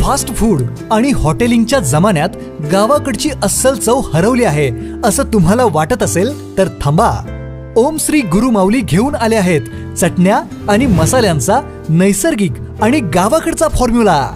Fast food आणि हॉटेलिंगच्या जमान्यात गावाकडची अस्सल चव हरवली आहे असं तुम्हाला वाटत असेल तर थांबा। ओम श्री गुरु माऊली घेऊन आले आहेत चटण्या आणि मसाल्यांचा नैसर्गिक आणि गावाकडचा फॉर्म्युला।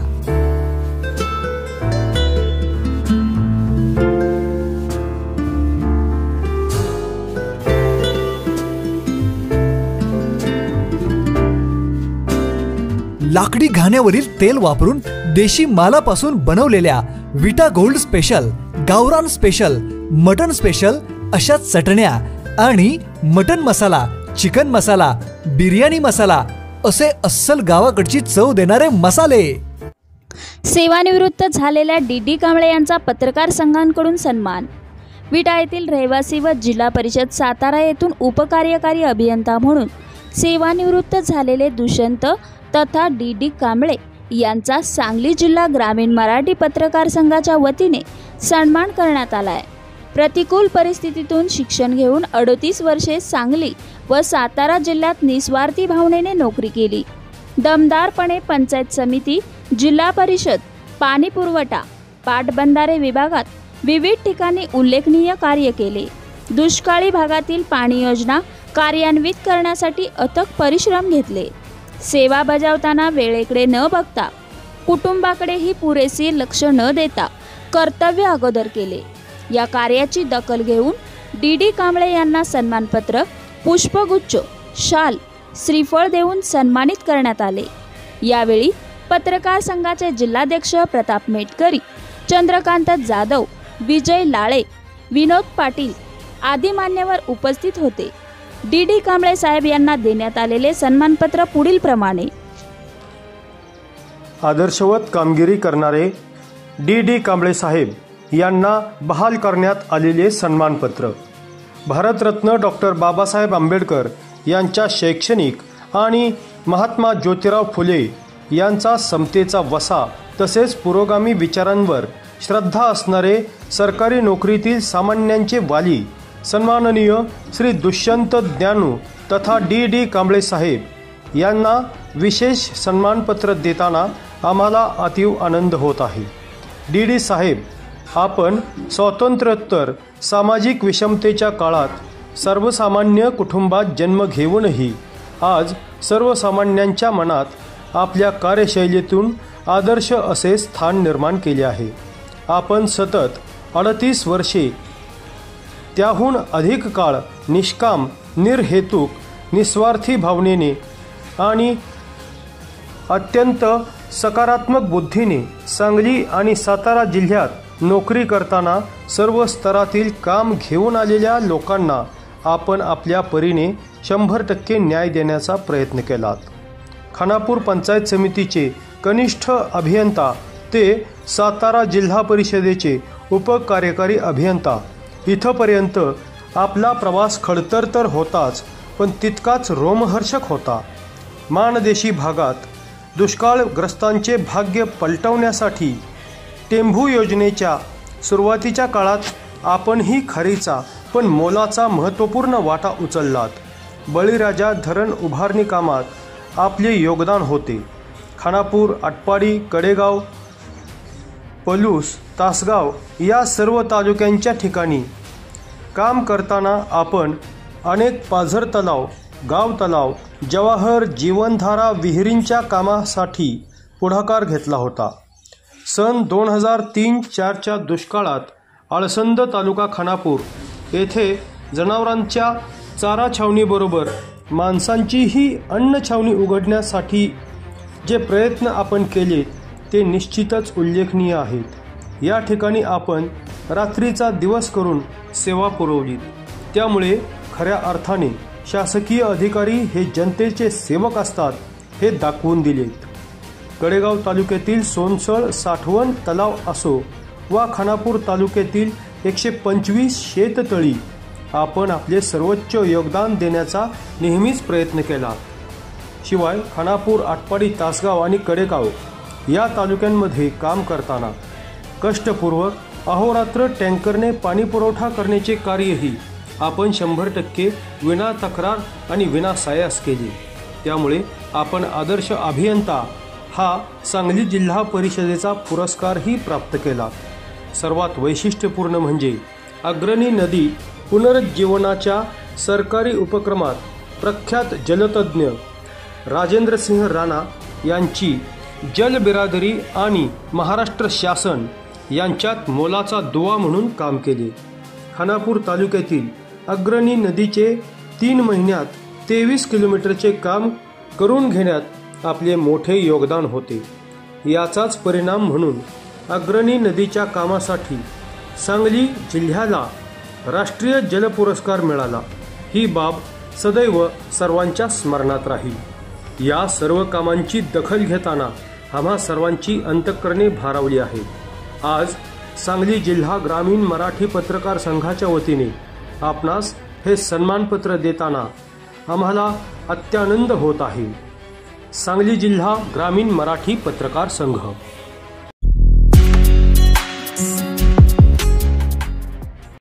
लाकडी घाण्यावरील तेल वापरून देशी मालापासून बनवलेल्या विटा गोल्ड स्पेशल, गावरान स्पेशल, मटन स्पेशल अशा चटण्या आणि मटन मसाला, चिकन मसाला, बिर्याणी मसाला असे अस्सल गावाकडची चव देणारे मसाले। सेवानिवृत्त झालेल्या डी कांबळे यांचा पत्रकार संघांकडून सन्मान। विटा येथील रहिवासी व जिल्हा परिषद सातारा येथून उपकार्यकारी अभियंता म्हणून सेवानिवृत्त झालेले दुष्यंत तथा डी कांबळे यांचा सांगली जिल्हा ग्रामीण मराठी पत्रकार संघाच्या वतीने सन्मान करण्यात आला आहे। प्रतिकूल परिस्थितीतून शिक्षण घेऊन 38 वर्षे सांगली व सातारा जिल्ह्यात निस्वार्थी भावनेने नोकरी केली। दमदारपणे पंचायत समिती, जिल्हा परिषद, पाणी पुरवठा, पाटबंधारे विभागात विविध ठिकाणी उल्लेखनीय कार्य केले। दुष्काळी भागातील पाणी योजना कार्यान्वित करण्यासाठी अथक परिश्रम घेतले। सेवा बजावताना वेळेकडे न बघता, कुटुंबाकडेही पुरेसे लक्ष न देता कर्तव्य अगोदर केले। या कार्याची दखल घेऊन डी कांबळे यांना सन्मानपत्र, पुष्पगुच्छ, शाल, श्रीफळ देऊन सन्मानित करण्यात आले। यावेळी पत्रकार संघाचे जिल्हाध्यक्ष प्रताप मेटकरी, चंद्रकांत जाधव, विजय लाळे, विनोद पाटील आदी मान्यवर उपस्थित होते। डी कांबळे साहेब यांना देण्यात आलेले सन्मानपत्र पुढील प्रमाणे। आदर्शवत कामगिरी करणारे डी कांबळे साहेब यांना बहाल करण्यात आलेले सन्मानपत्र। भारतरत्न डॉक्टर बाबासाहेब आंबेडकर यांच्या शैक्षणिक आणि महात्मा ज्योतिराव फुले यांचा समतेचा वसा तसेच पुरोगामी विचारांवर श्रद्धा असणारे सरकारी नोकरीतील सामान्यांचे वाली सन्माननीय श्री दुष्यंत ज्ञानू तथा डी कांबळे साहेब यांना विशेष सन्मानपत्र देताना आम्हाला अतीव आनंद होत आहे। डी साहेब, आपण स्वातंत्र्योत्तर सामाजिक विषमतेच्या काळात सर्वसामान्य कुटुंबात जन्म घेऊनही आज सर्वसामान्यांच्या मनात आपल्या कार्यशैलीतून आदर्श असे स्थान निर्माण केले आहे। आपण सतत 38 वर्षे त्याहून अधिक काळ निष्काम, निर्हेतुक, निस्वार्थी भावनेने आणि अत्यंत सकारात्मक बुद्धीने सांगली आणि सातारा जिल्ह्यात नोकरी करताना सर्व स्तरातील काम घेऊन आलेल्या लोकांना आपण आपल्या परीने 100% न्याय देण्याचा प्रयत्न केलात। खानापूर पंचायत समितीचे कनिष्ठ अभियंता ते सातारा जिल्हा परिषदेचे उपकार्यकारी अभियंता इथपर्यंत आपला प्रवास खडतर तर होताच, पण तितकाच रोमहर्षक होता। माणदेशी भागात दुष्काळग्रस्तांचे भाग्य पलटवण्यासाठी टेंभू योजनेच्या सुरुवातीच्या काळात आपणही खरीचा पण मोलाचा महत्त्वपूर्ण वाटा उचललात। बळीराजा धरण उभारणी कामात आपले योगदान होते। खानापूर, आटपाडी, कडेगाव, पलूस, तासगाव या सर्व तालुक्यांच्या ठिकाणी काम करताना आपण अनेक पाझर तलाव, गाव तलाव, जवाहर, जीवनधारा विहिरींच्या कामासाठी पुढाकार घेतला होता। सन 2003-04च्या दुष्काळात आळसंद तालुका खानापूर येथे जनावरांच्या चारा छावणीबरोबर माणसांचीही अन्न छावणी उघडण्यासाठी जे प्रयत्न आपण केले ते निश्चितच उल्लेखनीय आहेत। या ठिकाणी आपण रात्रीचा दिवस करून सेवा पुरवली, त्यामुळे खऱ्या अर्थाने शासकीय अधिकारी हे जनतेचे सेवक असतात हे दाखवून दिलेत। कडेगाव तालुक्यातील सोनसळ साठवण तलाव असो वा खानापूर तालुक्यातील 125 शेततळी आपण आपले सर्वोच्च योगदान देण्याचा नेहमीच प्रयत्न केला। शिवाय खानापूर, आटपाडी, तासगाव आणि कडेगाव या तालुक्यांमध्ये काम करताना कष्टपूर्वक अहोरात्र टँकरने पाणी पुरवठा करण्याचे कार्यही आपण 100% विना तक्रार आणि विना सायास केली। त्यामुळे आपण आदर्श अभियंता हा सांगली जिल्हा परिषदेचा पुरस्कारही प्राप्त केला। सर्वात वैशिष्ट्यपूर्ण म्हणजे अग्रणी नदी पुनरुज्जीवनाच्या सरकारी उपक्रमात प्रख्यात जलतज्ञ राजेंद्रसिंह राणा यांची जलबिरादरी आणि महाराष्ट्र शासन यांच्यात मोलाचा दुवा म्हणून काम केले। खानापूर तालुक्यातील अग्रणी नदीचे 3 महिन्यात 23 किलोमीटरचे काम करून घेण्यात आपले मोठे योगदान होते। याचाच परिणाम म्हणून अग्रणी नदीच्या कामासाठी सांगली जिल्ह्याला राष्ट्रीय जल पुरस्कार मिळाला। ही बाब सदैव सर्वांच्या स्मरणात राहील। या सर्व कामांची दखल घेताना आम्हा सर्वांची अंतःकरणे भारावली आहे। आज सांगली जिल्हा ग्रामीण मराठी पत्रकार संघाच्या वतीने आपणास हे सन्मानपत्र देताना आम्हाला अत्यानंद होत आहे। सांगली जिल्हा ग्रामीण मराठी पत्रकार संघ।